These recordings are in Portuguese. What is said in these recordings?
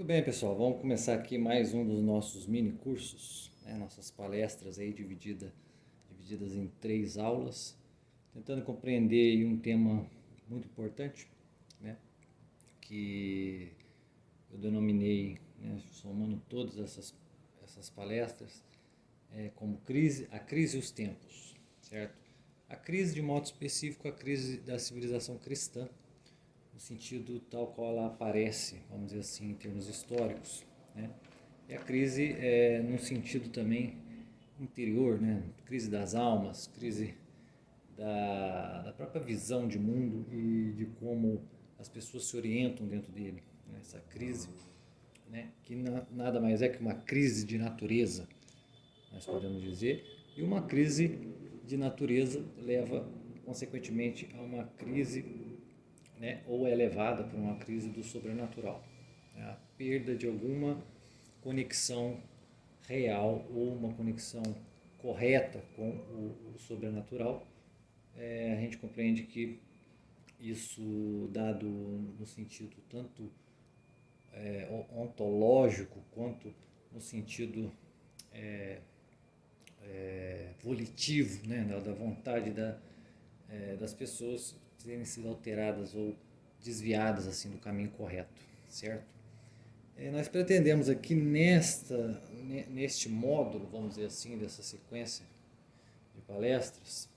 bem, pessoal, vamos começar aqui mais um dos nossos mini cursos, né? Nossas palestras aí divididas em 3 aulas, tentando compreender aí um tema muito importante, né? Que eu denominei, né, somando todas essas palestras, como a crise e os tempos, certo? A crise, de modo específico, a crise da civilização cristã, no sentido tal qual ela aparece, vamos dizer assim, em termos históricos, né? E a crise no sentido também interior, né? Crise das almas, crise da própria visão de mundo e de como as pessoas se orientam dentro dele, né? Essa crise, né? Que nada mais é que uma crise de natureza, nós podemos dizer, e uma crise de natureza leva, consequentemente, a uma crise, né, ou é levada por uma crise do sobrenatural, né, a perda de alguma conexão real ou uma conexão correta com o sobrenatural. A gente compreende que isso, dado no sentido tanto ontológico quanto no sentido volitivo, né, da vontade das pessoas terem sido alteradas ou desviadas assim do caminho correto, certo? Nós pretendemos aqui neste módulo, vamos dizer assim, dessa sequência de palestras,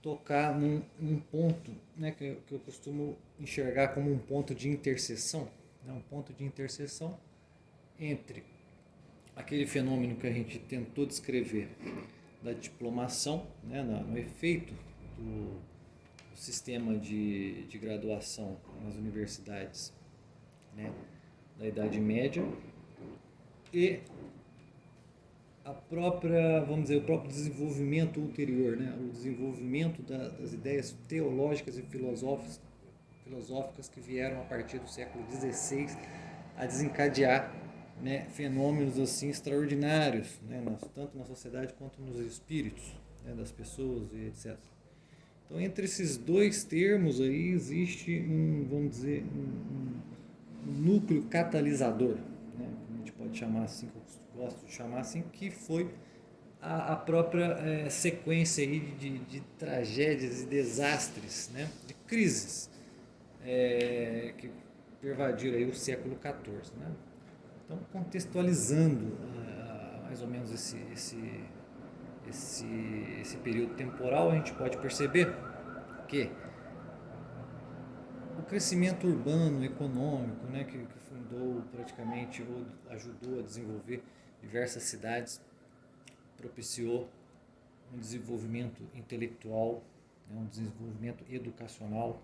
tocar num ponto, né, que eu costumo enxergar como um ponto de interseção, né, um ponto de interseção entre aquele fenômeno que a gente tentou descrever da diplomação, né, no efeito do sistema de graduação nas universidades, né, da Idade Média, e a própria, vamos dizer, o próprio desenvolvimento ulterior, né, o desenvolvimento das ideias teológicas e filosóficas que vieram a partir do século XVI a desencadear, né, fenômenos assim extraordinários, né, tanto na sociedade quanto nos espíritos, né, das pessoas e etc. Então, entre esses dois termos aí existe vamos dizer, um núcleo catalisador, né? A gente pode chamar assim, que eu gosto de chamar assim, que foi a própria sequência aí de tragédias e desastres, né? De crises que pervadiram aí o século XIV, né? Então, contextualizando mais ou menos esse período temporal, a gente pode perceber que o crescimento urbano, econômico, né, que fundou praticamente ou ajudou a desenvolver diversas cidades, propiciou um desenvolvimento intelectual, né, um desenvolvimento educacional,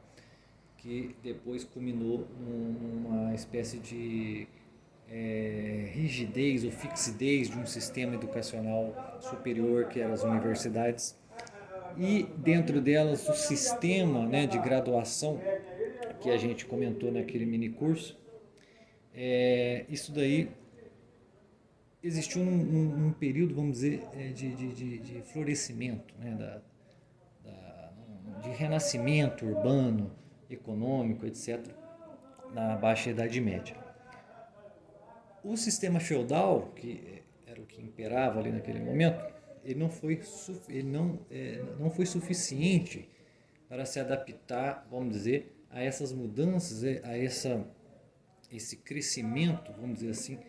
que depois culminou numa espécie de rigidez ou fixidez de um sistema educacional superior, que eram as universidades, e dentro delas o sistema, né, de graduação que a gente comentou naquele mini curso. Isso daí existiu um período, vamos dizer, de florescimento, né, de renascimento urbano, econômico, etc., na Baixa Idade Média. O sistema feudal, que era o que imperava ali naquele momento, ele não foi suficiente para se adaptar, vamos dizer, a essas mudanças, esse crescimento, vamos dizer assim,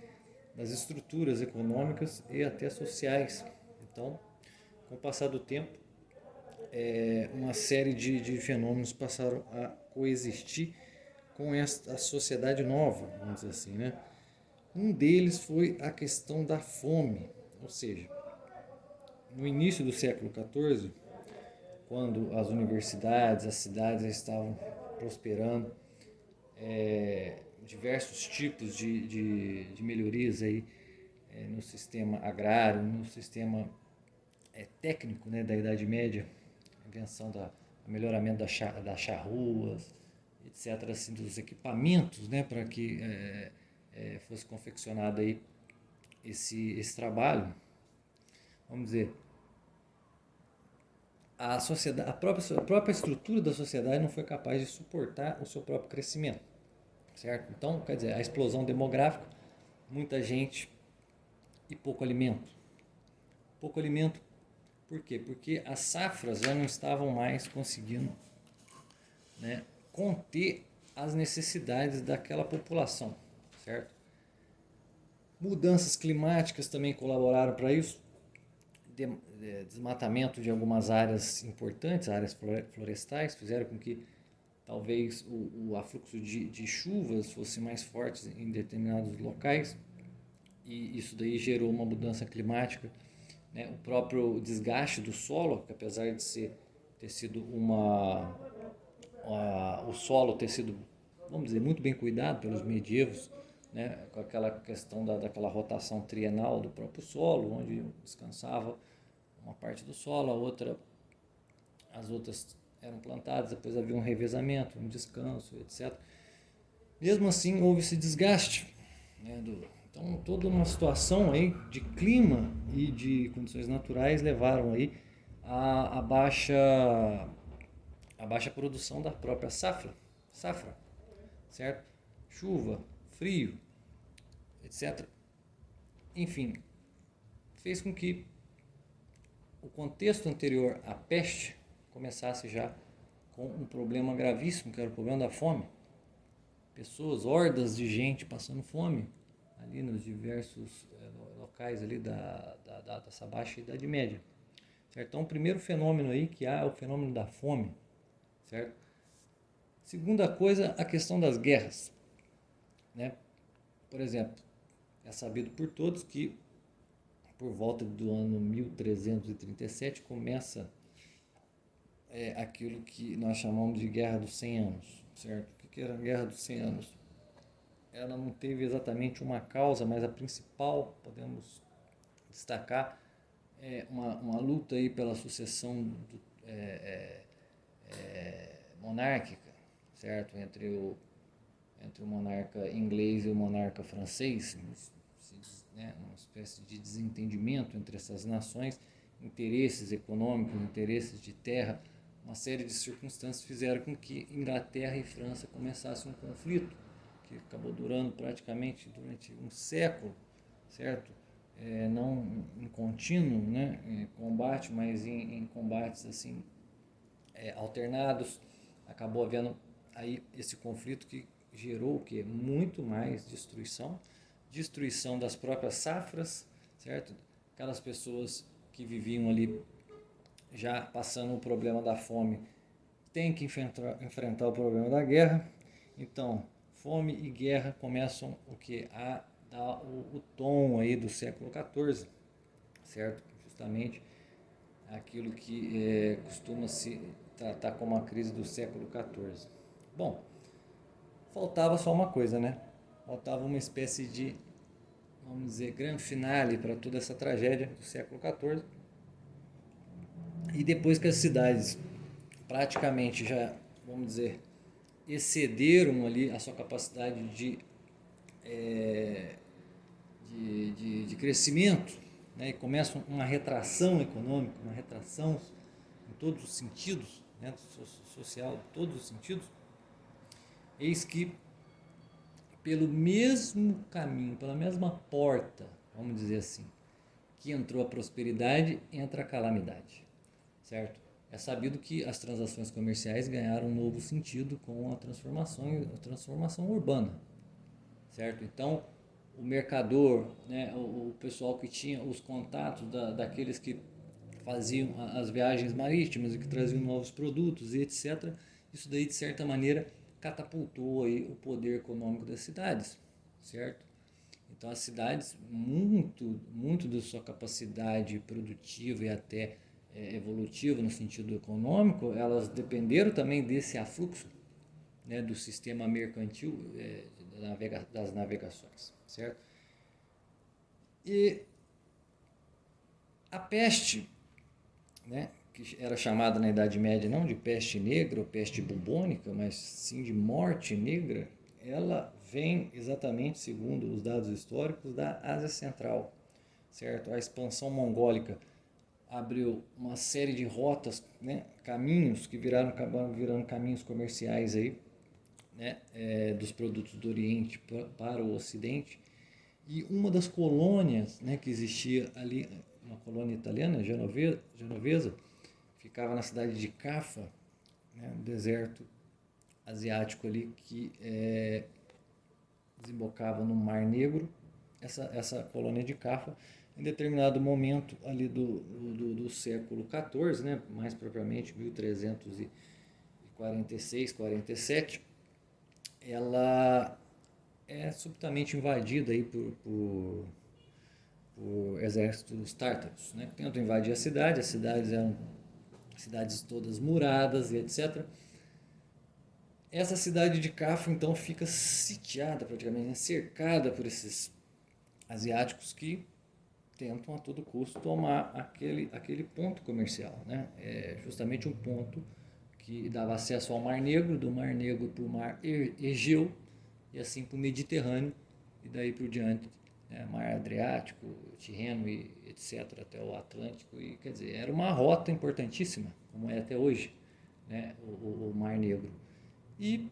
das estruturas econômicas e até sociais. Então, com o passar do tempo, uma série de fenômenos passaram a coexistir com esta sociedade nova, vamos dizer assim, né? Um deles foi a questão da fome, ou seja, no início do século XIV, quando as universidades, as cidades estavam prosperando, diversos tipos de melhorias aí, no sistema agrário, no sistema técnico, né, da Idade Média, invenção melhoramento das charruas, etc., assim, dos equipamentos, né, para que fosse confeccionado aí esse trabalho. Vamos dizer, a sociedade, a própria estrutura da sociedade não foi capaz de suportar o seu próprio crescimento, certo? Então, quer dizer, a explosão demográfica, muita gente e pouco alimento. Pouco alimento, por quê? Porque as safras já não estavam mais conseguindo, né, conter as necessidades daquela população, certo? Mudanças climáticas também colaboraram para isso, desmatamento de algumas áreas importantes, áreas florestais, fizeram com que talvez o afluxo de chuvas fosse mais forte em determinados locais, e isso daí gerou uma mudança climática, né? O próprio desgaste do solo, que apesar de ter sido o solo ter sido, vamos dizer, muito bem cuidado pelos medievos, né? Com aquela questão daquela rotação trienal do próprio solo, onde descansava uma parte do solo, as outras eram plantadas, depois havia um revezamento, um descanso, etc. Mesmo assim, houve esse desgaste, né, então toda uma situação aí de clima e de condições naturais levaram aí a baixa produção da própria safra, certo? Chuva, frio, etc. Enfim, fez com que o contexto anterior à peste começasse já com um problema gravíssimo, que era o problema da fome. Pessoas, hordas de gente passando fome ali nos diversos locais ali dessa baixa Idade Média. Certo? Então, o primeiro fenômeno aí que há é o fenômeno da fome. Certo? Segunda coisa, a questão das guerras. Né? Por exemplo, é sabido por todos que por volta do ano 1337 começa aquilo que nós chamamos de Guerra dos 100 Anos. Certo? O que era a Guerra dos 100 Anos? Ela não teve exatamente uma causa, mas a principal, podemos destacar, é uma luta aí pela sucessão monárquica, certo? Entre o monarca inglês e o monarca francês, né? Uma espécie de desentendimento entre essas nações, interesses econômicos, interesses de terra, uma série de circunstâncias fizeram com que Inglaterra e França começassem um conflito que acabou durando praticamente durante um século, certo? Não em contínuo, né, combate, mas em combates assim alternados. Acabou havendo aí esse conflito que gerou o que? Muito mais destruição das próprias safras, certo? Aquelas pessoas que viviam ali já passando o problema da fome têm que enfrentar o problema da guerra. Então, fome e guerra começam o que? A dar o tom aí do século XIV, certo? Justamente aquilo que costuma se tratar como a crise do século XIV. Bom, faltava só uma coisa, né? Faltava uma espécie de, vamos dizer, grande finale para toda essa tragédia do século XIV. E depois que as cidades praticamente já, vamos dizer, excederam ali a sua capacidade de crescimento, né, e começa uma retração econômica, uma retração em todos os sentidos, né, social, em todos os sentidos, eis que pelo mesmo caminho, pela mesma porta, vamos dizer assim, que entrou a prosperidade, entra a calamidade, certo? É sabido que as transações comerciais ganharam um novo sentido com a transformação urbana, certo? Então, o mercador, né, o pessoal que tinha os contatos daqueles que faziam as viagens marítimas e que traziam novos produtos e etc., isso daí, de certa maneira, catapultou aí o poder econômico das cidades, certo? Então, as cidades, muito da sua capacidade produtiva e até evolutiva no sentido econômico, elas dependeram também desse afluxo, né, do sistema mercantil das navegações, certo? E a peste, né, que era chamada na Idade Média não de peste negra ou peste bubônica, mas sim de morte negra, ela vem exatamente, segundo os dados históricos, da Ásia Central, certo? A expansão mongólica abriu uma série de rotas, né, caminhos que acabaram virando caminhos comerciais aí né, dos produtos do Oriente para o Ocidente. E uma das colônias, né, que existia ali, uma colônia italiana, genovesa, ficava na cidade de Cafa, né, no deserto asiático ali, que desembocava no Mar Negro. Essa colônia de Cafa, em determinado momento ali do século XIV, né, mais propriamente 1346, 47, ela é subitamente invadida aí por exércitos tártaros, né, que tentam invadir a cidade. As cidades eram cidades todas muradas e etc. Essa cidade de Cafa, então, fica sitiada praticamente, né, cercada por esses asiáticos que tentam a todo custo tomar aquele ponto comercial, né? É justamente um ponto que dava acesso ao Mar Negro, do Mar Negro para o Mar Egeu e assim para o Mediterrâneo e daí por diante, né? Mar Adriático, Tirreno e etc. até o Atlântico. E quer dizer, era uma rota importantíssima, como é até hoje, né? O Mar Negro. E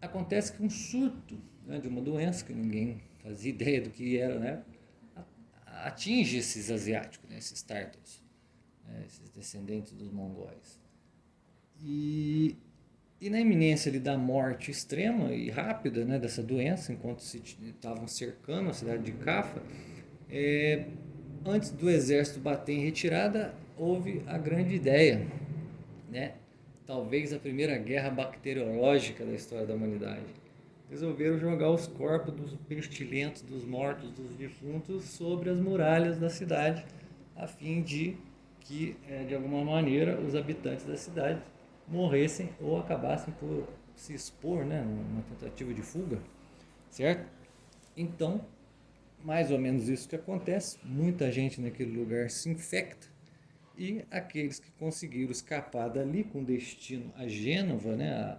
acontece que um surto, né, de uma doença que ninguém fazia ideia do que era, né, atinge esses asiáticos, né, esses tártaros, né, esses descendentes dos mongóis. E, e na iminência ali da morte extrema e rápida, né, dessa doença, enquanto estavam cercando a cidade de Cafa, antes do exército bater em retirada, houve a grande ideia, né, talvez a primeira guerra bacteriológica da história da humanidade. Resolveram jogar os corpos dos pestilentos, dos mortos, dos defuntos sobre as muralhas da cidade, a fim de que, de alguma maneira, os habitantes da cidade morressem ou acabassem por se expor, né, numa tentativa de fuga, certo? Então, mais ou menos isso que acontece. Muita gente naquele lugar se infecta e aqueles que conseguiram escapar dali com destino a Gênova, né,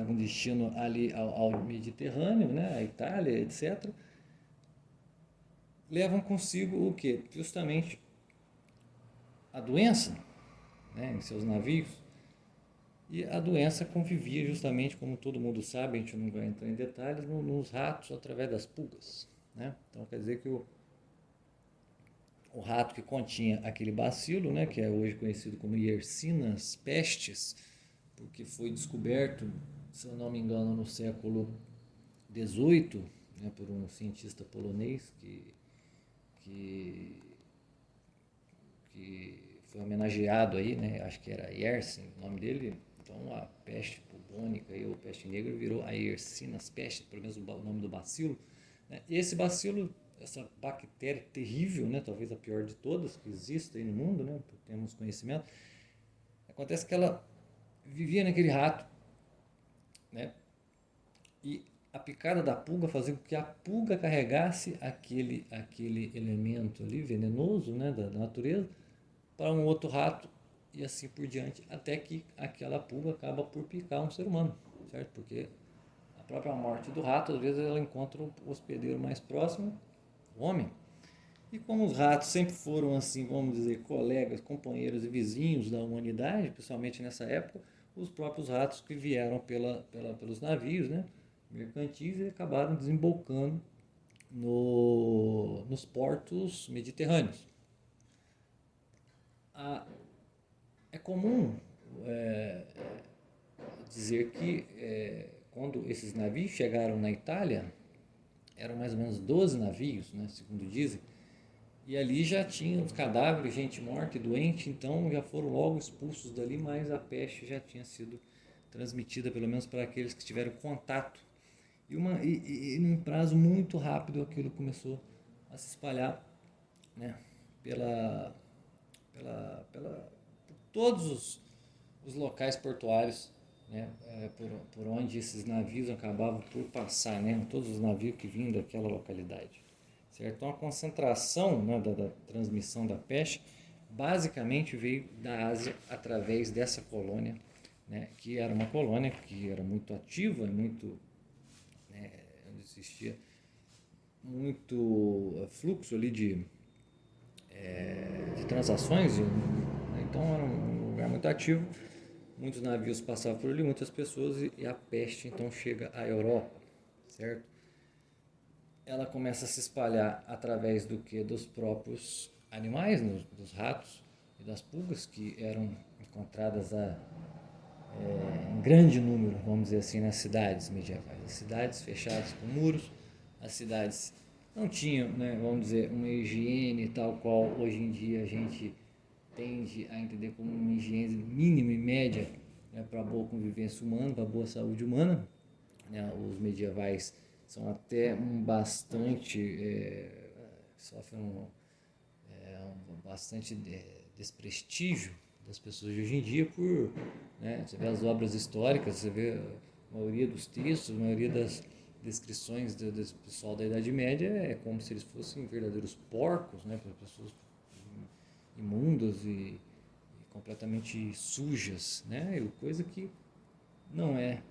um destino ali ao Mediterrâneo, né, a Itália, etc., levam consigo o que? Justamente a doença, né, em seus navios. E a doença convivia justamente, como todo mundo sabe, a gente não vai entrar em detalhes, nos ratos através das pulgas, né? Então quer dizer que o rato que continha aquele bacilo, né, que é hoje conhecido como Yersinia pestis, porque foi descoberto, se eu não me engano, no século XVIII, né, por um cientista polonês que, que foi homenageado aí, né, acho que era Yersin o nome dele. Então a peste bubônica ou peste negra virou a Yersinia pestis, pelo menos o nome do bacilo, né? Esse bacilo, essa bactéria terrível, né, talvez a pior de todas que existe aí no mundo, né, temos conhecimento, acontece que ela vivia naquele rato, né, e a picada da pulga fazia com que a pulga carregasse aquele elemento ali venenoso, né, da natureza para um outro rato e assim por diante, até que aquela pulga acaba por picar um ser humano, certo? Porque a própria morte do rato, às vezes, ela encontra o hospedeiro mais próximo, o homem. E como os ratos sempre foram, assim, vamos dizer, colegas, companheiros e vizinhos da humanidade, principalmente nessa época, os próprios ratos que vieram pelos navios, né, mercantis, e acabaram desembocando nos portos mediterrâneos. É comum dizer que quando esses navios chegaram na Itália, eram mais ou menos 12 navios, né, segundo dizem, e ali já tinha os cadáveres, gente morta e doente, então já foram logo expulsos dali, mas a peste já tinha sido transmitida, pelo menos para aqueles que tiveram contato. E num prazo muito rápido aquilo começou a se espalhar, né, por todos os locais portuários, né, por onde esses navios acabavam por passar, né, todos os navios que vinham daquela localidade. Certo? Então a concentração, né, da transmissão da peste basicamente veio da Ásia através dessa colônia, né, que era uma colônia que era muito ativa, muito, né, onde existia muito fluxo ali de transações, né, então era um lugar muito ativo, muitos navios passavam por ali, muitas pessoas, e a peste então chega à Europa, certo? Ela começa a se espalhar através do que? Dos próprios animais, dos ratos e das pulgas, que eram encontradas em grande número, vamos dizer assim, nas cidades medievais. As cidades fechadas com muros, as cidades não tinham, né, vamos dizer, uma higiene tal qual hoje em dia a gente tende a entender como uma higiene mínima e média, né, para boa convivência humana, para boa saúde humana. Né? Os medievais são até bastante, sofrem bastante desprestígio das pessoas de hoje em dia por, né, você vê as obras históricas, você vê a maioria dos textos, a maioria das descrições do pessoal da Idade Média é como se eles fossem verdadeiros porcos, né, pessoas imundas e completamente sujas, né, coisa que não é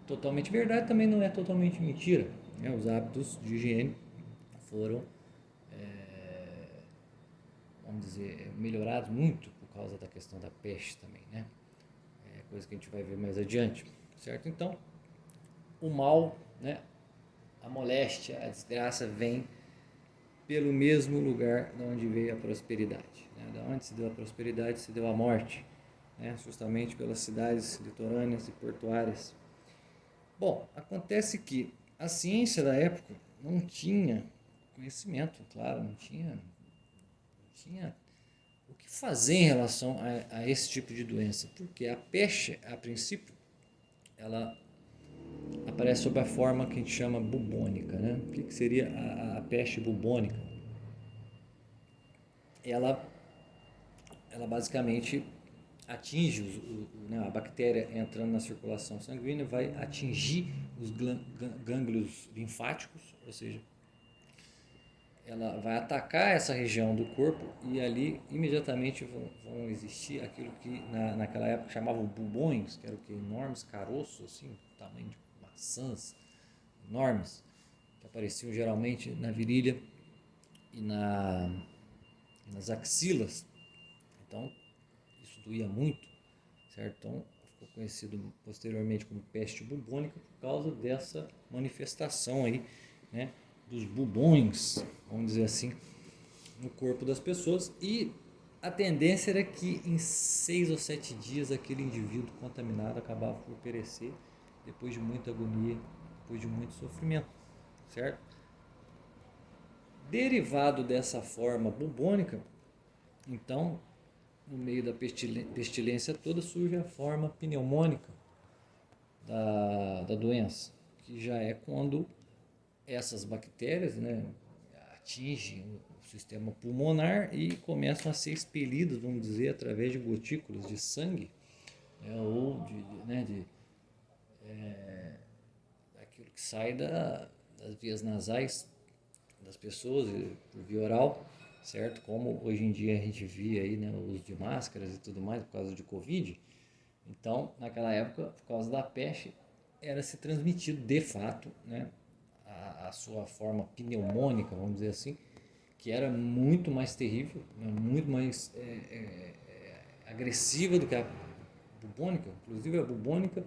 totalmente verdade, também não é totalmente mentira, né, os hábitos de higiene foram, vamos dizer, melhorados muito por causa da questão da peste também, né? É coisa que a gente vai ver mais adiante, certo? Então, o mal, né, a moléstia, a desgraça vem pelo mesmo lugar de onde veio a prosperidade. Né? Da onde se deu a prosperidade, se deu a morte, né? Justamente pelas cidades litorâneas e portuárias. Bom, acontece que a ciência da época não tinha conhecimento, claro, não tinha o que fazer em relação a esse tipo de doença, porque a peste, a princípio, ela aparece sob a forma que a gente chama bubônica. Né? O que seria a peste bubônica? Ela, ela basicamente atinge né, a bactéria entrando na circulação sanguínea, vai atingir os gânglios linfáticos, ou seja, ela vai atacar essa região do corpo e ali imediatamente vão existir aquilo que naquela época chamavam bubões, que eram o que? Enormes caroços, assim, tamanho de maçãs enormes, que apareciam geralmente na virilha e nas axilas. Então, isso doía muito, certo? Então, ficou conhecido posteriormente como peste bubônica por causa dessa manifestação aí, né, dos bubões, vamos dizer assim, no corpo das pessoas, e a tendência era que em 6 ou 7 dias aquele indivíduo contaminado acabava por perecer depois de muita agonia, depois de muito sofrimento, certo? Derivado dessa forma bubônica, então, no meio da pestilência toda surge a forma pneumônica da doença, que já é quando essas bactérias, né, atingem o sistema pulmonar e começam a ser expelidas, vamos dizer, através de gotículas de sangue, né, ou aquilo que sai das vias nasais das pessoas por via oral, certo? Como hoje em dia a gente via aí, né, o uso de máscaras e tudo mais por causa de Covid. Então, naquela época, por causa da peste, era se transmitido de fato, né, a sua forma pneumônica, vamos dizer assim, que era muito mais terrível, né, muito mais agressiva do que a bubônica. Inclusive a bubônica,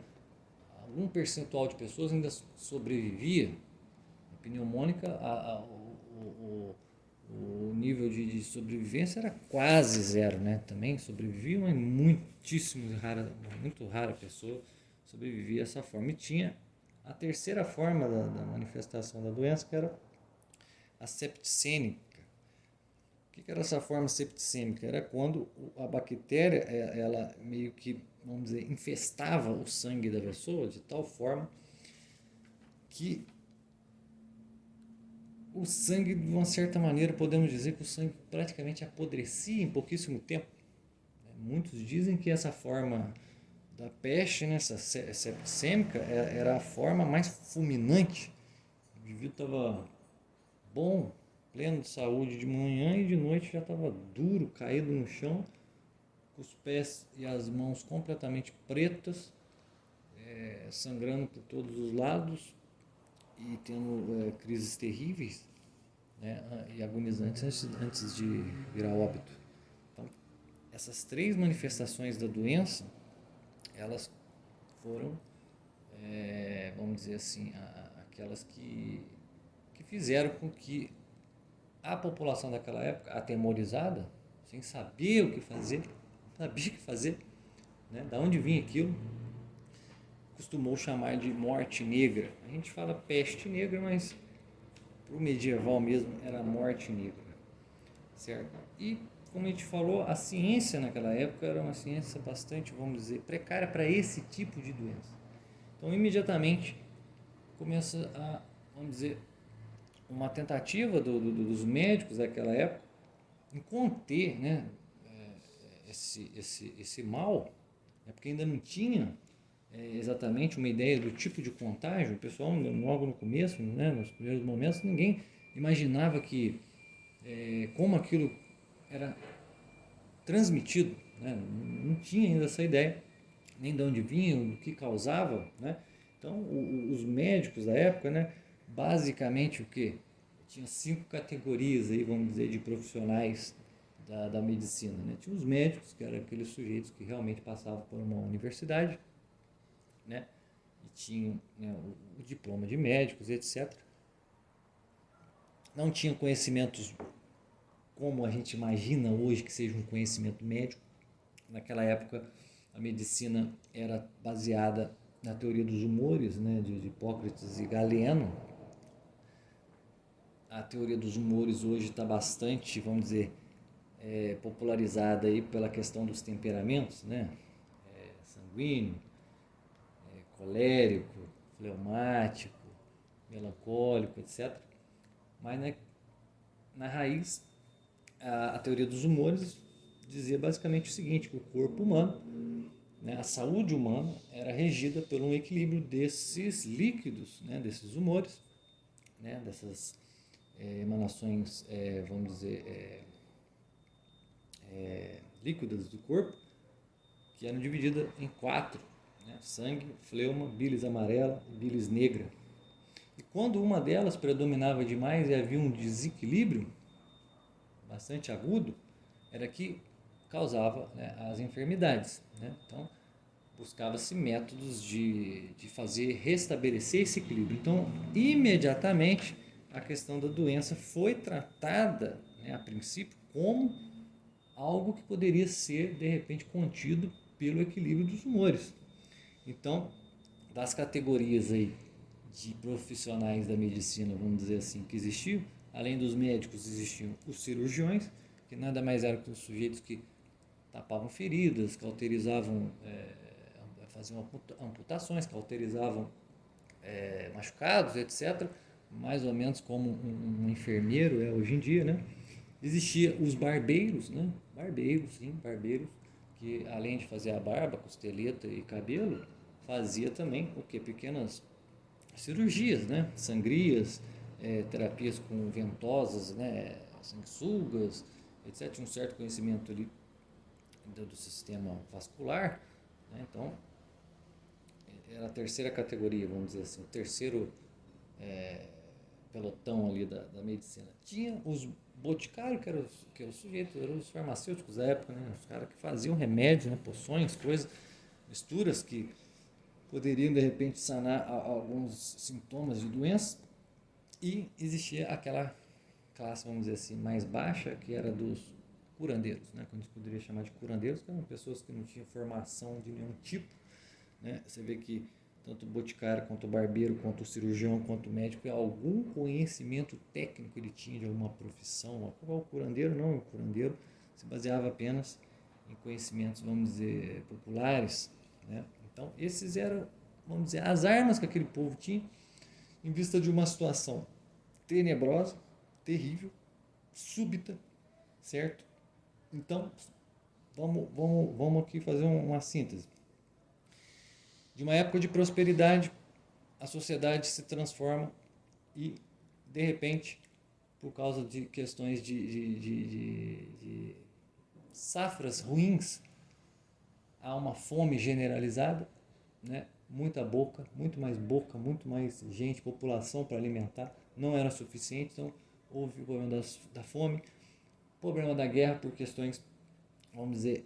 algum percentual de pessoas ainda sobrevivia. A pneumônica, o nível de sobrevivência era quase zero, né? Também sobreviviam, mas muito rara pessoa sobrevivia dessa forma. E tinha a terceira forma da manifestação da doença, que era a septicêmica. O que era essa forma septicêmica? Era quando a bactéria, ela meio que, vamos dizer, infestava o sangue da pessoa de tal forma que o sangue, de uma certa maneira, podemos dizer que o sangue praticamente apodrecia em pouquíssimo tempo. Muitos dizem que essa forma da peste, né, essa septicêmica, era a forma mais fulminante. O indivíduo estava bom, pleno de saúde de manhã e de noite já estava duro, caído no chão, com os pés e as mãos completamente pretas, sangrando por todos os lados e tendo crises terríveis, né, e agonizantes antes de virar óbito. Então, essas três manifestações da doença, elas foram, vamos dizer assim, aquelas que fizeram com que a população daquela época, atemorizada, sem saber o que fazer, sabia o que fazer, né? Da onde vinha aquilo, costumou chamar de morte negra. A gente fala peste negra, mas para o medieval mesmo era morte negra, certo? E, como a gente falou, a ciência naquela época era uma ciência bastante, vamos dizer, precária para esse tipo de doença. Então, imediatamente, começa a, vamos dizer, uma tentativa dos médicos daquela época em conter, né, esse mal, porque ainda não tinha exatamente uma ideia do tipo de contágio. O pessoal, logo no começo, né, nos primeiros momentos, ninguém imaginava que como aquilo era transmitido, né? Não tinha ainda essa ideia, nem de onde vinha, do que causava, né? Então, os médicos da época, né, basicamente o que? Tinha 5 categorias aí, vamos dizer, de profissionais da medicina, né? Tinha os médicos, que eram aqueles sujeitos que realmente passavam por uma universidade, né? E tinham, né, o diploma de médicos, etc. Não tinham conhecimentos como a gente imagina hoje que seja um conhecimento médico. Naquela época, a medicina era baseada na teoria dos humores, né, de Hipócrates e Galeno. A teoria dos humores hoje está bastante, vamos dizer, popularizada aí pela questão dos temperamentos, né? Sanguíneo, colérico, fleumático, melancólico, etc. Mas, né, na raiz, a teoria dos humores dizia basicamente o seguinte, que o corpo humano, né, a saúde humana, era regida por um equilíbrio desses líquidos, né, desses humores, né, dessas emanações, vamos dizer, líquidas do corpo, que eram divididas em 4, né, sangue, fleuma, bilis amarela e bilis negra. E quando uma delas predominava demais e havia um desequilíbrio bastante agudo, era que causava, né, as enfermidades, né? Então, buscava-se métodos de fazer restabelecer esse equilíbrio. Então, imediatamente, a questão da doença foi tratada, né, a princípio, como algo que poderia ser, de repente, contido pelo equilíbrio dos humores. Então, das categorias aí de profissionais da medicina, vamos dizer assim, que existiam, além dos médicos, existiam os cirurgiões, que nada mais eram que os sujeitos que tapavam feridas, cauterizavam, faziam amputações, cauterizavam machucados, etc. Mais ou menos como um enfermeiro é hoje em dia, né? Existia os barbeiros, né? Barbeiros, sim, barbeiros, que além de fazer a barba, costeleta e cabelo, fazia também o que? Pequenas cirurgias, né? Sangrias, terapias com ventosas, né? Sanguessugas, etc. Tinha um certo conhecimento ali do sistema vascular, né? Então, era a terceira categoria, vamos dizer assim, o terceiro pelotão ali da medicina. Tinha os boticários, que eram os sujeitos, eram os farmacêuticos da época, né? Os caras que faziam remédios, né? Poções, coisas, misturas que poderiam de repente sanar alguns sintomas de doença. E existia aquela classe, vamos dizer assim, mais baixa, que era dos curandeiros, né? Que a gente poderia chamar de curandeiros, que eram pessoas que não tinham formação de nenhum tipo, né? Você vê que tanto o boticário, quanto o barbeiro, quanto o cirurgião, quanto o médico, algum conhecimento técnico ele tinha de alguma profissão. O curandeiro não, o curandeiro se baseava apenas em conhecimentos, vamos dizer, populares, né? Então, esses eram, vamos dizer, as armas que aquele povo tinha em vista de uma situação tenebrosa, terrível, súbita, certo? Então, vamos aqui fazer uma síntese. De uma época de prosperidade, a sociedade se transforma e, de repente, por causa de questões de safras ruins, há uma fome generalizada, né? Muita muito mais gente, população para alimentar, não era suficiente, então houve o problema da fome, problema da guerra por questões, vamos dizer,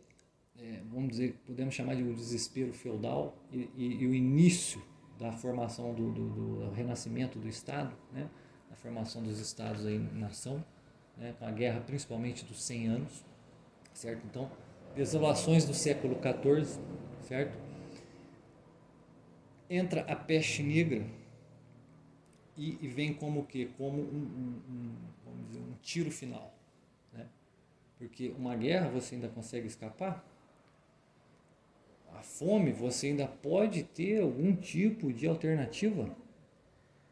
vamos dizer, podemos chamar de um desespero feudal e o início da formação do renascimento do Estado, né? A formação dos Estados aí em nação, né? Com a guerra principalmente dos 100 anos, certo? Então, desolações do século XIV, certo? Entra a peste negra e vem como o quê? Como vamos dizer, um tiro final, né? Porque uma guerra você ainda consegue escapar, a fome você ainda pode ter algum tipo de alternativa,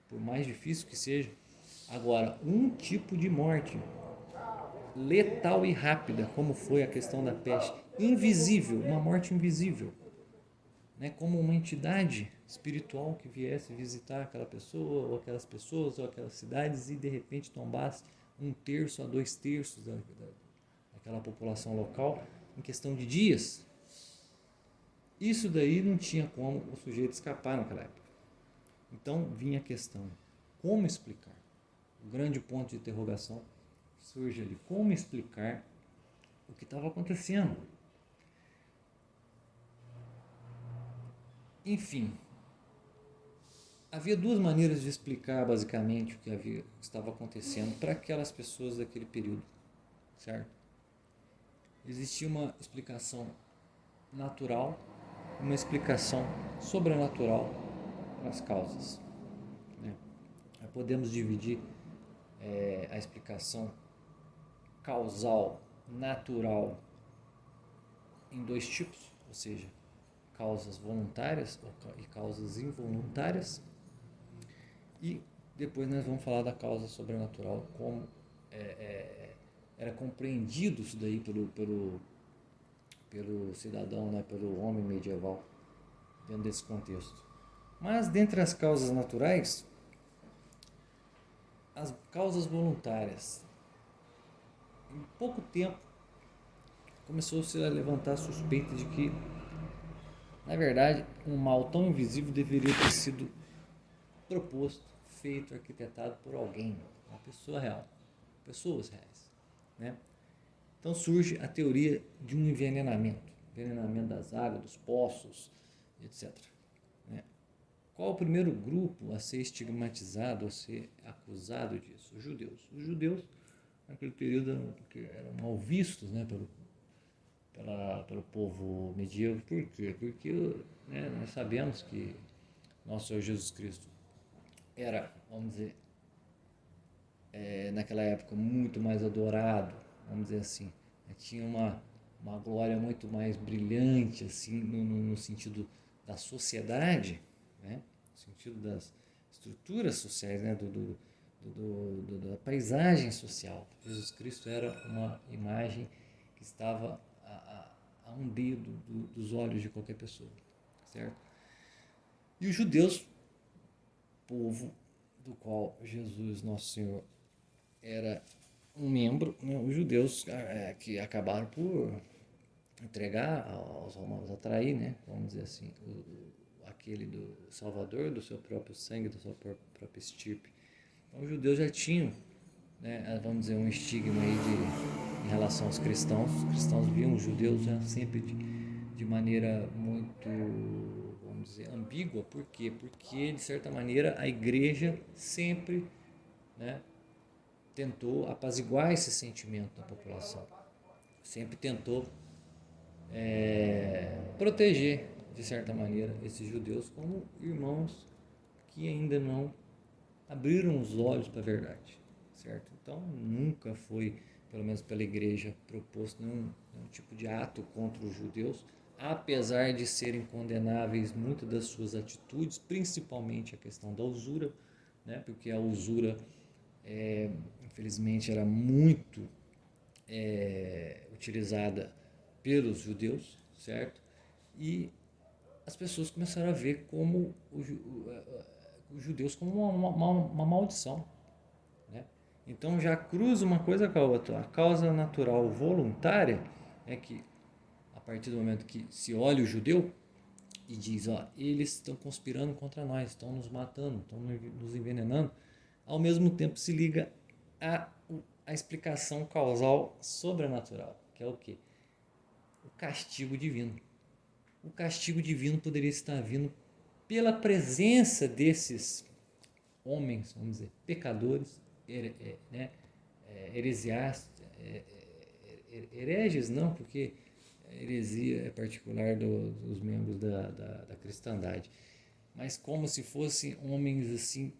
por mais difícil que seja. Agora, um tipo de morte letal e rápida, como foi a questão da peste, invisível, uma morte invisível, né? Como uma entidade espiritual que viesse visitar aquela pessoa, ou aquelas pessoas, ou aquelas cidades e de repente tombasse 1/3 a 2/3 daquela população local em questão de dias. Isso daí não tinha como o sujeito escapar naquela época. Então vinha a questão, como explicar? O grande ponto de interrogação surge ali, como explicar o que estava acontecendo? Enfim, havia duas maneiras de explicar basicamente o que estava acontecendo para aquelas pessoas daquele período, certo? Existia uma explicação natural, uma explicação sobrenatural para as causas, né? Podemos dividir a explicação causal natural em dois tipos, ou seja, causas voluntárias e causas involuntárias. E depois nós vamos falar da causa sobrenatural, como era compreendido isso daí pelo cidadão, né, pelo homem medieval, dentro desse contexto. Mas dentre as causas naturais, as causas voluntárias, em pouco tempo começou-se a levantar a suspeita de que, na verdade, um mal tão invisível deveria ter sido proposto, feito, arquitetado por alguém, uma pessoa real, pessoas reais, né? Então surge a teoria de um envenenamento das águas, dos poços, etc. Né? Qual o primeiro grupo a ser estigmatizado, a ser acusado disso? Os judeus. Os judeus, naquele período, eram mal vistos, né, pelo povo medieval. Por quê? Porque, né, nós sabemos que nosso Senhor Jesus Cristo era, vamos dizer, naquela época muito mais adorado, vamos dizer assim, tinha uma glória muito mais brilhante, assim, no sentido da sociedade, né? No sentido das estruturas sociais, né? Da paisagem social. Jesus Cristo era uma imagem que estava a um dedo dos olhos de qualquer pessoa, certo? E os judeus, povo do qual Jesus, nosso Senhor, era um membro, né? Os judeus que acabaram por entregar aos romanos, atrair, né? Vamos dizer assim, aquele do Salvador, do seu próprio sangue, da sua própria estirpe. Então os judeus já tinham, né, vamos dizer, um estigma aí em relação aos cristãos. Os cristãos viam os judeus já sempre de maneira muito, vamos dizer, ambígua. Por quê? Porque, de certa maneira, a igreja sempre, né, tentou apaziguar esse sentimento da população. Sempre tentou proteger, de certa maneira, esses judeus como irmãos que ainda não abriram os olhos para a verdade, certo? Então, nunca foi, pelo menos pela igreja, proposto nenhum tipo de ato contra os judeus, apesar de serem condenáveis muitas das suas atitudes, principalmente a questão da usura, né? Porque a usura, infelizmente, era muito utilizada pelos judeus, certo? E as pessoas começaram a ver como os judeus como uma maldição, né? Então já cruza uma coisa com a outra. A causa natural voluntária é que, a partir do momento que se olha o judeu e diz, ó, eles estão conspirando contra nós, estão nos matando, estão nos envenenando, ao mesmo tempo se liga a explicação causal sobrenatural, que é o quê? o castigo divino. O castigo divino poderia estar vindo pela presença desses homens, vamos dizer, pecadores, heresias, hereges não, porque heresia é particular dos membros da cristandade, mas como se fossem homens assim,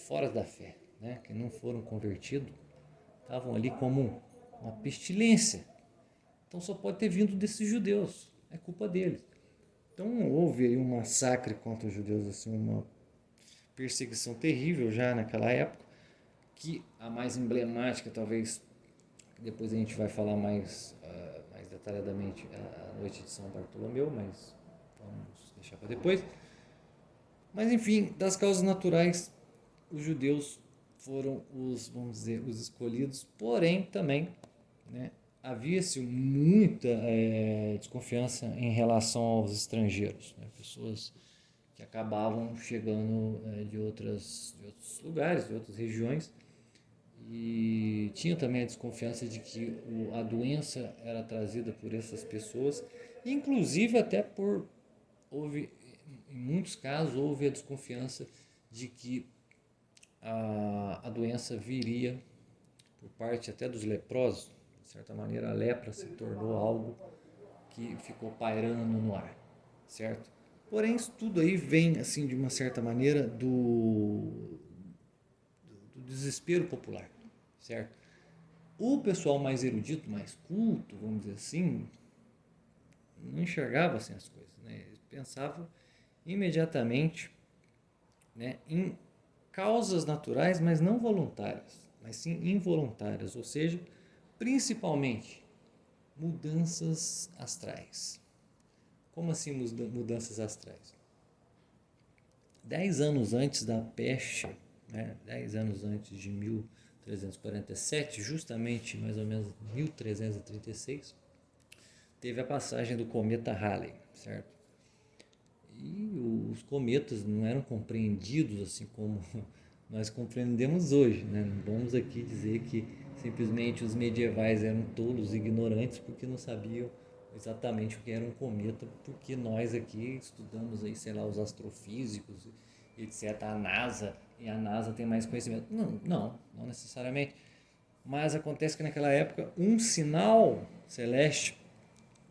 fora da fé, né, que não foram convertidos, estavam ali como uma pestilência. Então só pode ter vindo desses judeus, é culpa deles. Então houve aí um massacre contra os judeus, assim, uma perseguição terrível já naquela época, que a mais emblemática, talvez, depois a gente vai falar mais detalhadamente, a noite de São Bartolomeu, mas vamos deixar para depois. Mas enfim, das causas naturais, os judeus foram vamos dizer, os escolhidos, porém também, né, havia-se muita desconfiança em relação aos estrangeiros, né, pessoas que acabavam chegando de outros lugares, de outras regiões, e tinha também a desconfiança de que a doença era trazida por essas pessoas, inclusive até em muitos casos houve a desconfiança de que a doença viria por parte até dos leprosos. De certa maneira, a lepra se tornou algo que ficou pairando no ar, certo? Porém, isso tudo aí vem, assim, de uma certa maneira, do desespero popular, certo? O pessoal mais erudito, mais culto, vamos dizer assim, não enxergava assim as coisas, né? Eles pensavam imediatamente, né, em causas naturais, mas não voluntárias, mas sim involuntárias, ou seja, principalmente mudanças astrais. Como assim mudanças astrais? 10 anos antes da peste, né, 10 anos antes de 1347, justamente mais ou menos 1336, teve a passagem do cometa Halley, certo? E os cometas não eram compreendidos assim como nós compreendemos hoje, né? Não vamos aqui dizer que simplesmente os medievais eram tolos e ignorantes porque não sabiam exatamente o que era um cometa, porque nós aqui estudamos aí, sei lá, os astrofísicos, etc, e a NASA tem mais conhecimento. Não necessariamente. Mas acontece que naquela época um sinal celeste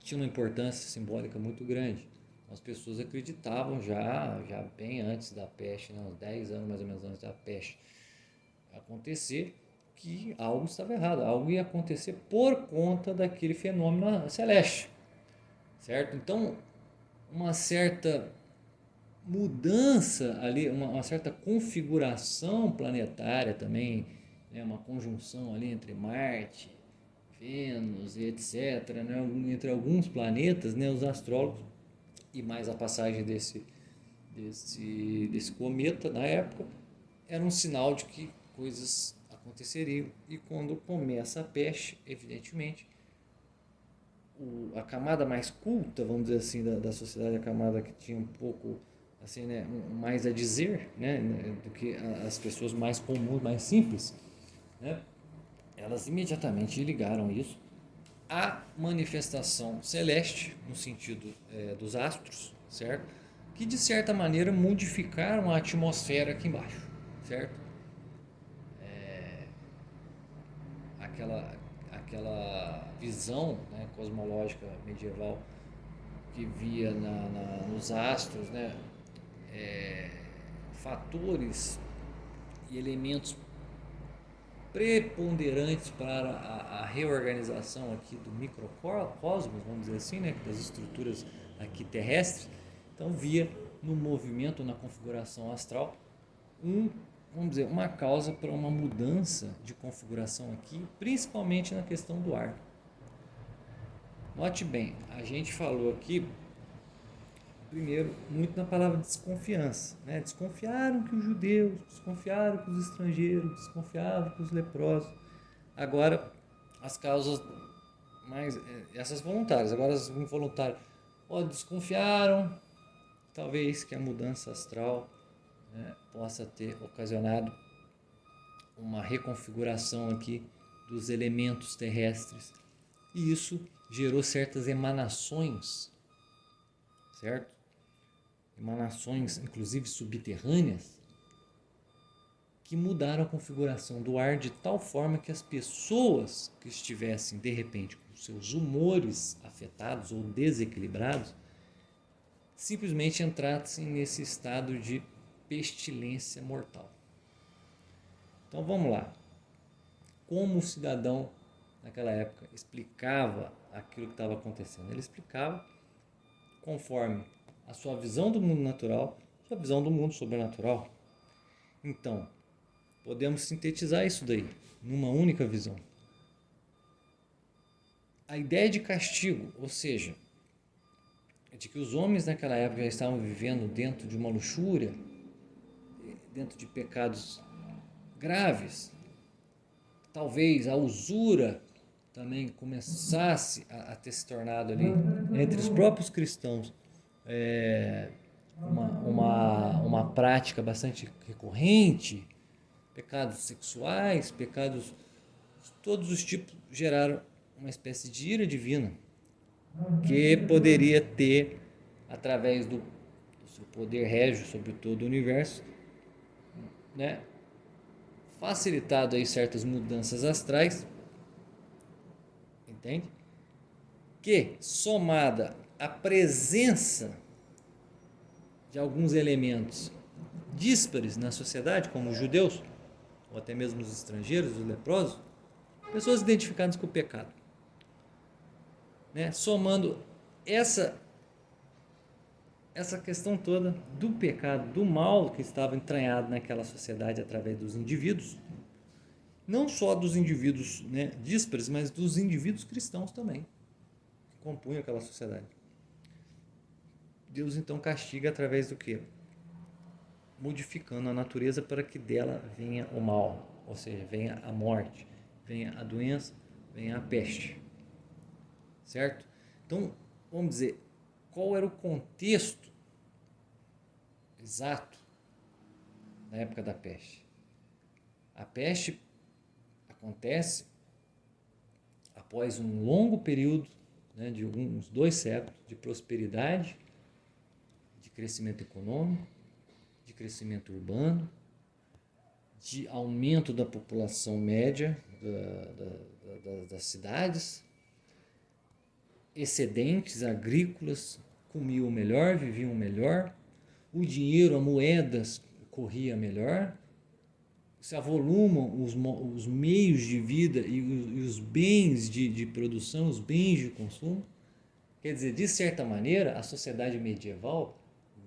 tinha uma importância simbólica muito grande. As pessoas acreditavam já bem antes da peste, né, uns 10 anos mais ou menos antes da peste acontecer, que algo estava errado, algo ia acontecer por conta daquele fenômeno celeste, certo? Então, uma certa mudança ali, uma certa configuração planetária também, né, uma conjunção ali entre Marte, Vênus e etc., né, entre alguns planetas, né, os astrólogos, e mais a passagem desse cometa na época, era um sinal de que coisas aconteceriam. E quando começa a peste, evidentemente, a camada mais culta, vamos dizer assim, da sociedade, a camada que tinha um pouco assim, né, mais a dizer, né, do que as pessoas mais comuns, mais simples, né, elas imediatamente ligaram isso à manifestação celeste, no sentido dos astros, certo? Que de certa maneira modificaram a atmosfera aqui embaixo, certo? Aquela visão, né, cosmológica medieval que via nos astros, né, fatores e elementos preponderantes para a reorganização aqui do microcosmos, vamos dizer assim, né, das estruturas aqui terrestres. Então via no movimento, na configuração astral, vamos dizer, uma causa para uma mudança de configuração aqui, principalmente na questão do ar. Note bem, a gente falou aqui primeiro muito na palavra desconfiança, né? Desconfiaram que os judeus, desconfiaram que os estrangeiros, desconfiavam que os leprosos. Agora as causas mais essas voluntárias, agora as involuntárias, desconfiaram talvez que a mudança astral, né, possa ter ocasionado uma reconfiguração aqui dos elementos terrestres e isso gerou certas emanações, certo? Emanações, inclusive subterrâneas, que mudaram a configuração do ar de tal forma que as pessoas que estivessem, de repente, com seus humores afetados ou desequilibrados, simplesmente entrassem nesse estado de pestilência mortal. Então vamos lá. Como o cidadão naquela época explicava aquilo que estava acontecendo? Ele explicava conforme a sua visão do mundo natural, sua visão do mundo sobrenatural. Então, podemos sintetizar isso daí numa única visão. A ideia de castigo, ou seja, de que os homens naquela época já estavam vivendo dentro de uma luxúria, dentro de pecados graves, talvez a usura também começasse a ter se tornado ali entre os próprios cristãos uma prática bastante recorrente, pecados sexuais, pecados de todos os tipos, geraram uma espécie de ira divina que poderia ter, através do seu poder régio sobre todo o universo, né, facilitado aí certas mudanças astrais, entende? Que, somada à presença de alguns elementos díspares na sociedade, como os judeus, ou até mesmo os estrangeiros, os leprosos, pessoas identificadas com o pecado, né? Somando essa questão toda do pecado, do mal que estava entranhado naquela sociedade através dos indivíduos, não só dos indivíduos, né, díspares, mas dos indivíduos cristãos também, que compunham aquela sociedade. Deus então castiga através do quê? Modificando a natureza para que dela venha o mal, ou seja, venha a morte, venha a doença, venha a peste. Certo? Então, vamos dizer, qual era o contexto exato na época da peste? A peste acontece após um longo período, né, de uns 2 séculos de prosperidade, de crescimento econômico, de crescimento urbano, de aumento da população média das cidades, excedentes agrícolas, comiam melhor, viviam melhor, o dinheiro, a moeda corria melhor, se avolumam os meios de vida e os bens de produção, os bens de consumo. Quer dizer, de certa maneira, a sociedade medieval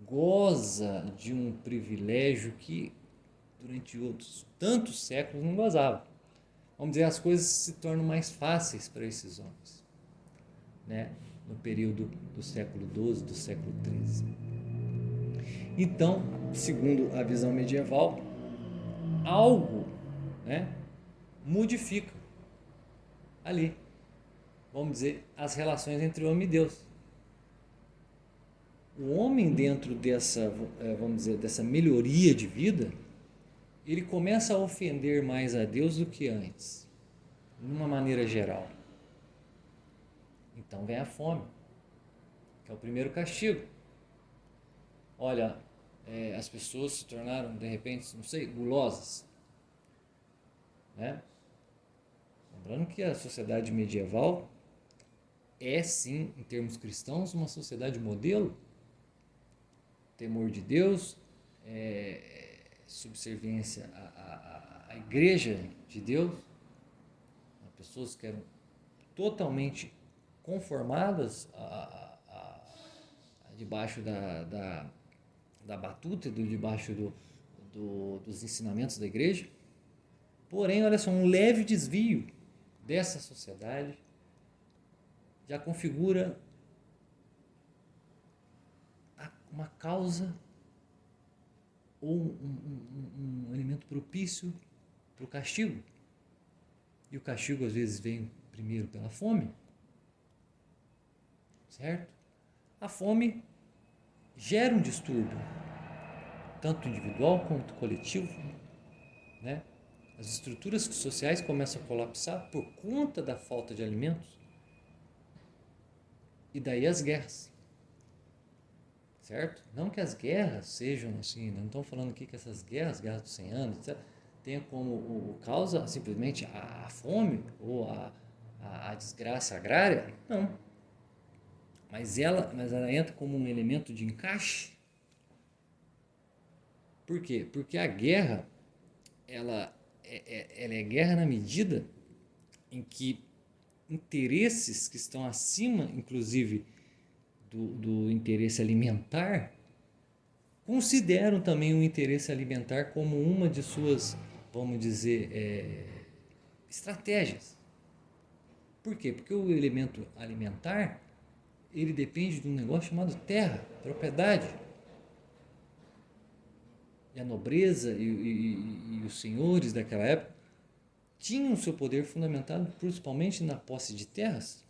goza de um privilégio que durante outros tantos séculos não gozava. Vamos dizer, as coisas se tornam mais fáceis para esses homens, né? No período do século XII, do século XIII. Então, segundo a visão medieval, algo, né, modifica ali, vamos dizer, as relações entre o homem e Deus. O homem, dentro dessa, vamos dizer, dessa melhoria de vida, ele começa a ofender mais a Deus do que antes, de uma maneira geral. Então vem a fome, que é o primeiro castigo. Olha, as pessoas se tornaram, de repente, não sei, gulosas, né? Lembrando que a sociedade medieval é, sim, em termos cristãos, uma sociedade modelo. Temor de Deus, subserviência à igreja de Deus, pessoas que eram totalmente conformadas debaixo da batuta, debaixo dos ensinamentos da igreja. Porém, olha só, um leve desvio dessa sociedade já configura uma causa ou um elemento propício para o castigo. E o castigo às vezes vem primeiro pela fome, certo? A fome gera um distúrbio, tanto individual quanto coletivo, né? As estruturas sociais começam a colapsar por conta da falta de alimentos. E daí as guerras, certo? Não que as guerras sejam assim, não estão falando aqui que essas guerras dos 100 anos, etc., tenha como causa simplesmente a fome ou a desgraça agrária. Não. Mas ela entra como um elemento de encaixe. Por quê? Porque a guerra, ela é guerra na medida em que interesses que estão acima, inclusive, do interesse alimentar, consideram também o interesse alimentar como uma de suas, vamos dizer, estratégias. Por quê? Porque o elemento alimentar, ele depende de um negócio chamado terra, propriedade. E a nobreza e os senhores daquela época tinham seu poder fundamentado principalmente na posse de terras.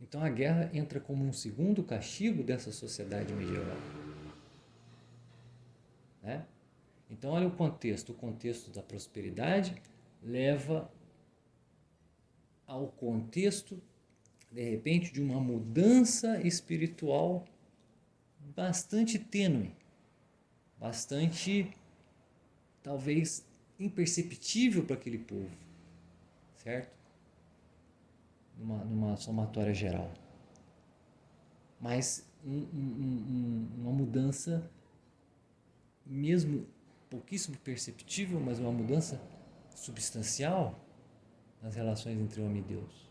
Então a guerra entra como um segundo castigo dessa sociedade medieval. Né? Então olha o contexto da prosperidade leva ao contexto, de repente, de uma mudança espiritual bastante tênue, bastante, talvez, imperceptível para aquele povo, certo? Numa somatória geral. Mas uma mudança, mesmo pouquíssimo perceptível, mas uma mudança substancial nas relações entre homem e Deus.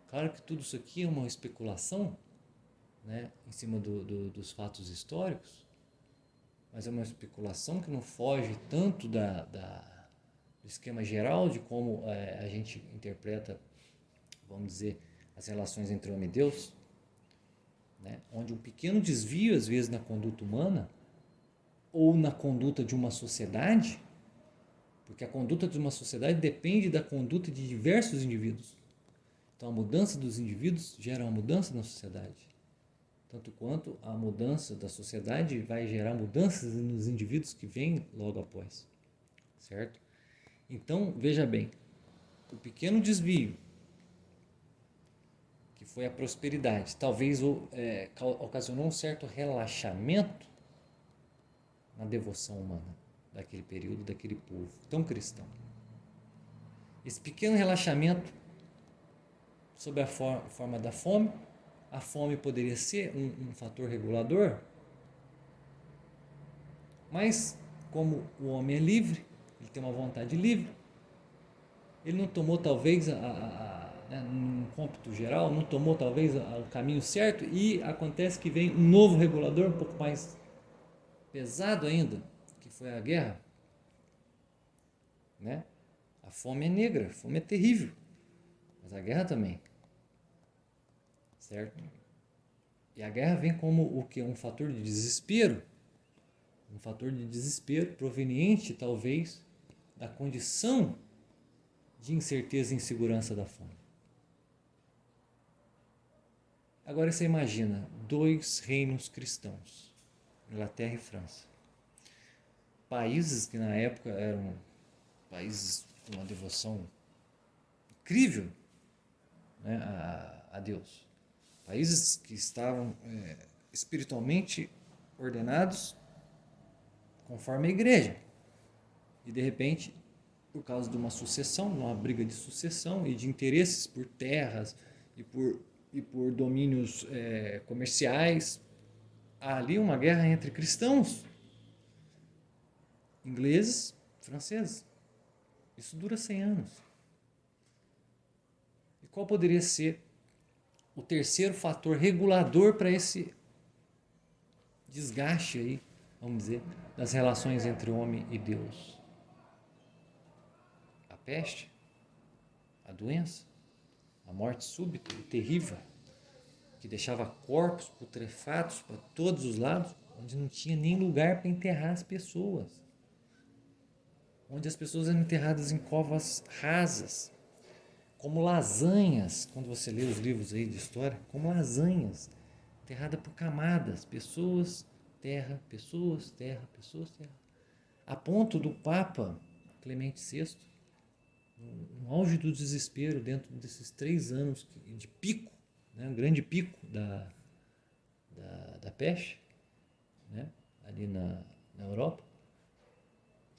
Claro que tudo isso aqui é uma especulação, né, em cima dos fatos históricos, mas é uma especulação que não foge tanto do esquema geral de como a gente interpreta, vamos dizer, as relações entre homem e Deus, né, onde um pequeno desvio, às vezes, na conduta humana ou na conduta de uma sociedade, porque a conduta de uma sociedade depende da conduta de diversos indivíduos. Então, a mudança dos indivíduos gera uma mudança na sociedade. Tanto quanto a mudança da sociedade vai gerar mudanças nos indivíduos que vêm logo após. Certo? Então, veja bem, o pequeno desvio, que foi a prosperidade, talvez ocasionou um certo relaxamento na devoção humana daquele período, daquele povo tão cristão. Esse pequeno relaxamento sob a forma da fome. A fome poderia ser um fator regulador, mas como o homem é livre, ele tem uma vontade livre, ele não tomou talvez, num cômputo geral, não tomou talvez o caminho certo e acontece que vem um novo regulador um pouco mais pesado ainda, que foi a guerra. Né? A fome é negra, a fome é terrível, mas a guerra também. Certo? E a guerra vem como o que? Um fator de desespero. Um fator de desespero proveniente, talvez, da condição de incerteza e insegurança da fome. Agora você imagina 2 reinos cristãos, Inglaterra e França. Países que na época eram países com uma devoção incrível, né, a Deus. Países que estavam espiritualmente ordenados conforme a igreja. E de repente, por causa de uma sucessão, uma briga de sucessão e de interesses por terras e por domínios comerciais, há ali uma guerra entre cristãos, ingleses, franceses. Isso dura 100 anos. E qual poderia ser o terceiro fator regulador para esse desgaste aí, vamos dizer, das relações entre homem e Deus? A peste, a doença, a morte súbita e terrível, que deixava corpos putrefatos para todos os lados, onde não tinha nem lugar para enterrar as pessoas, onde as pessoas eram enterradas em covas rasas, como lasanhas, quando você lê os livros aí de história, como lasanhas, enterrada por camadas, pessoas, terra, pessoas, terra, pessoas, terra. A ponto do Papa Clemente VI, no auge do desespero, dentro desses 3 anos de pico né, um grande pico da peste, né, ali na Europa,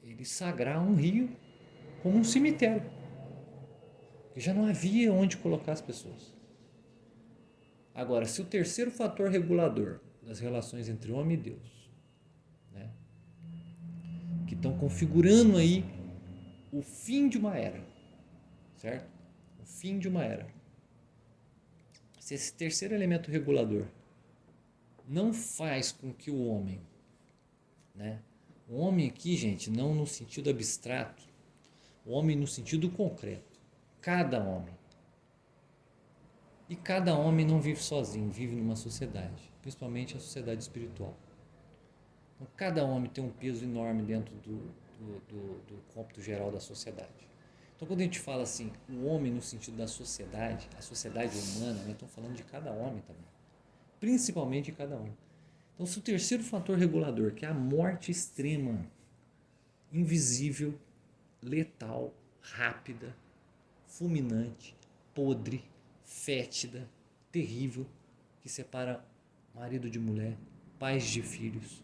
eles sagraram um rio como um cemitério, que já não havia onde colocar as pessoas. Agora, se o terceiro fator regulador das relações entre homem e Deus, né, que estão configurando aí o fim de uma era, certo? O fim de uma era. Se esse terceiro elemento regulador não faz com que o homem, né, o homem aqui, gente, não no sentido abstrato, o homem no sentido concreto, cada homem. E cada homem não vive sozinho, vive numa sociedade, principalmente a sociedade espiritual. Então, cada homem tem um peso enorme dentro do cômputo geral da sociedade. Então, quando a gente fala assim, o homem no sentido da sociedade, a sociedade humana, nós estamos falando de cada homem também, principalmente de cada um. Então, se o terceiro fator regulador, que é a morte extrema, invisível, letal, rápida, fulminante, podre, fétida, terrível, que separa marido de mulher, pais de filhos,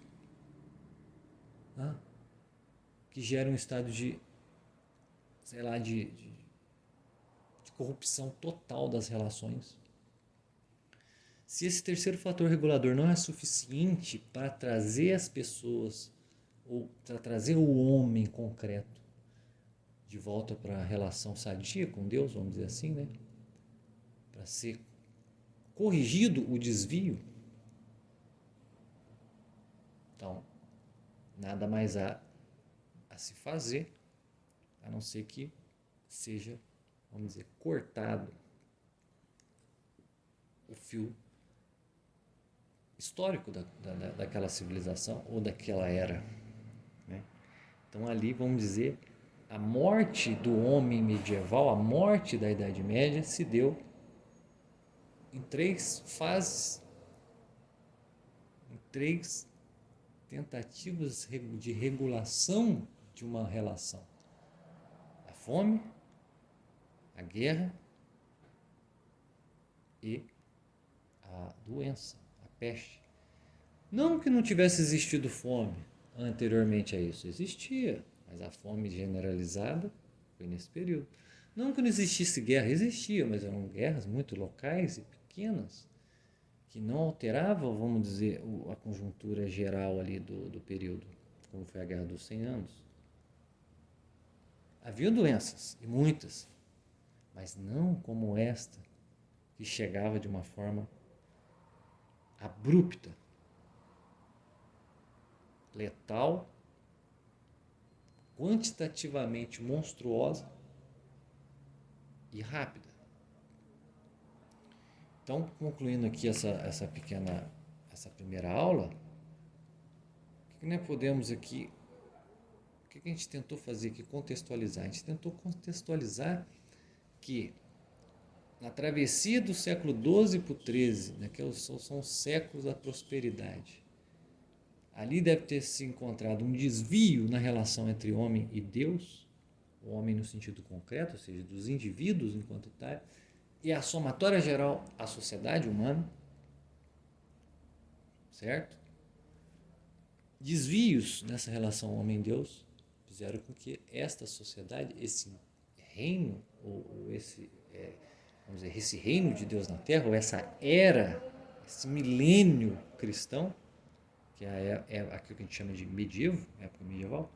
que gera um estado de, sei lá, de corrupção total das relações. Se esse terceiro fator regulador não é suficiente para trazer as pessoas, ou para trazer o homem concreto de volta para a relação sadia com Deus, vamos dizer assim, né? Para ser corrigido o desvio, então nada mais há a se fazer, a não ser que seja, vamos dizer, cortado o fio histórico daquela civilização ou daquela era, né? Então ali, vamos dizer, a morte do homem medieval, a morte da Idade Média se deu em 3 fases, em 3 tentativas de regulação de uma relação: a fome, a guerra e a doença, a peste. Não que não tivesse existido fome anteriormente a isso, existia, mas a fome generalizada foi nesse período. Não que não existisse guerra, existia, mas eram guerras muito locais e pequenas, que não alteravam, vamos dizer, a conjuntura geral ali do período, como foi a Guerra dos 100 Anos. Havia doenças, e muitas, mas não como esta, que chegava de uma forma abrupta, letal, quantitativamente monstruosa e rápida. Então, concluindo aqui essa primeira aula, o que nós podemos aqui, o que a gente tentou fazer aqui? Contextualizar. A gente tentou contextualizar que na travessia do século XII para o XIII, né, que são os séculos da prosperidade, ali deve ter se encontrado um desvio na relação entre homem e Deus, o homem no sentido concreto, ou seja, dos indivíduos enquanto tal, e a somatória geral, a sociedade humana, certo? Desvios nessa relação homem-Deus fizeram com que esta sociedade, esse reino, ou vamos dizer, esse reino de Deus na Terra, ou essa era, esse milênio cristão, que é aquilo que a gente chama de medievo, época medieval,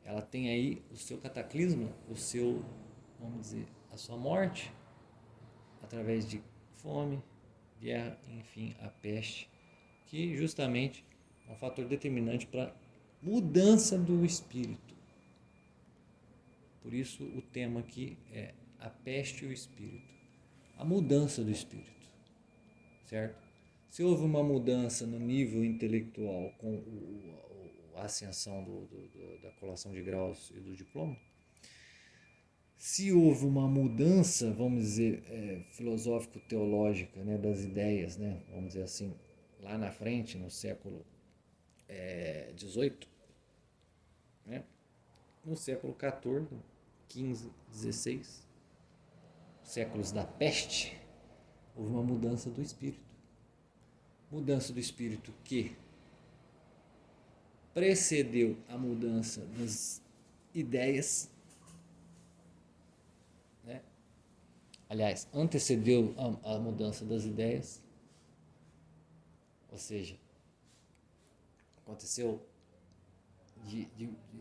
ela tem aí o seu cataclisma, vamos dizer, a sua morte, através de fome, guerra, enfim, a peste, que justamente é um fator determinante para a mudança do espírito. Por isso o tema aqui é a peste e o espírito, a mudança do espírito, certo? Se houve uma mudança no nível intelectual com a ascensão da colação de graus e do diploma, se houve uma mudança, vamos dizer, filosófico-teológica, né, das ideias, né, vamos dizer assim, lá na frente, no século XVIII, né, no século XIV, XV, XVI, séculos da peste, houve uma mudança do espírito. Mudança do espírito que precedeu a mudança das ideias, né? Aliás, antecedeu a mudança das ideias, ou seja, aconteceu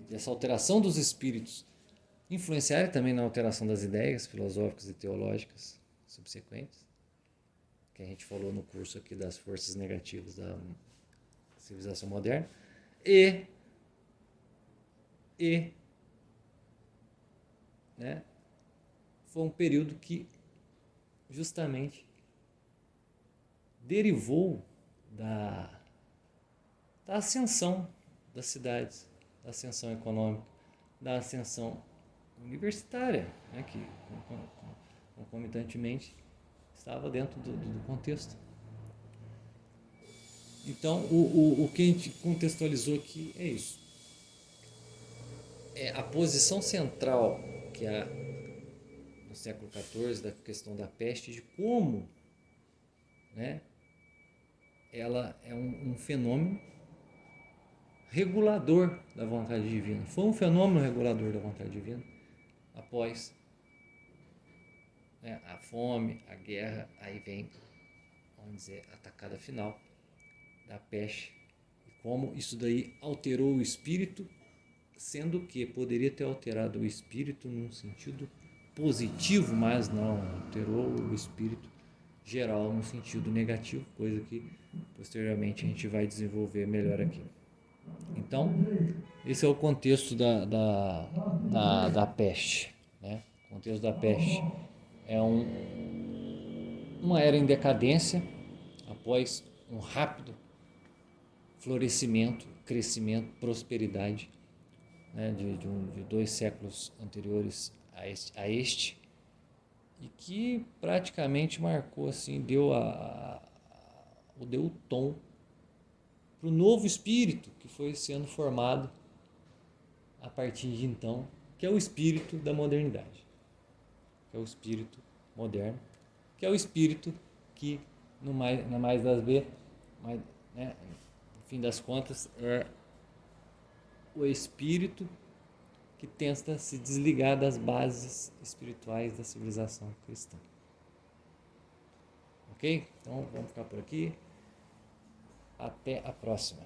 dessa alteração dos espíritos influenciarem também na alteração das ideias filosóficas e teológicas subsequentes, que a gente falou no curso aqui das forças negativas da civilização moderna, e né, foi um período que justamente derivou da ascensão das cidades, da ascensão econômica, da ascensão universitária, né, que concomitantemente estava dentro do contexto. Então, o que a gente contextualizou aqui é isso. É a posição central que há no século XIV da questão da peste, de como, né, ela é um fenômeno regulador da vontade divina. Foi um fenômeno regulador da vontade divina após, né, a fome, a guerra, aí vem, vamos dizer, a atacada final da peste. E como isso daí alterou o espírito, sendo que poderia ter alterado o espírito num sentido positivo, mas não, alterou o espírito geral no sentido negativo, coisa que posteriormente a gente vai desenvolver melhor aqui. Então, esse é o contexto da peste, né? O contexto da peste é uma era em decadência após um rápido florescimento, crescimento, prosperidade, né, de 2 séculos anteriores a este, e que praticamente marcou assim, deu o tom para o novo espírito que foi sendo formado a partir de então, que é o espírito da modernidade, que é o espírito moderno, que é o espírito que, no mais das vezes, né, no fim das contas, é o espírito que tenta se desligar das bases espirituais da civilização cristã. Ok? Então vamos ficar por aqui. Até a próxima.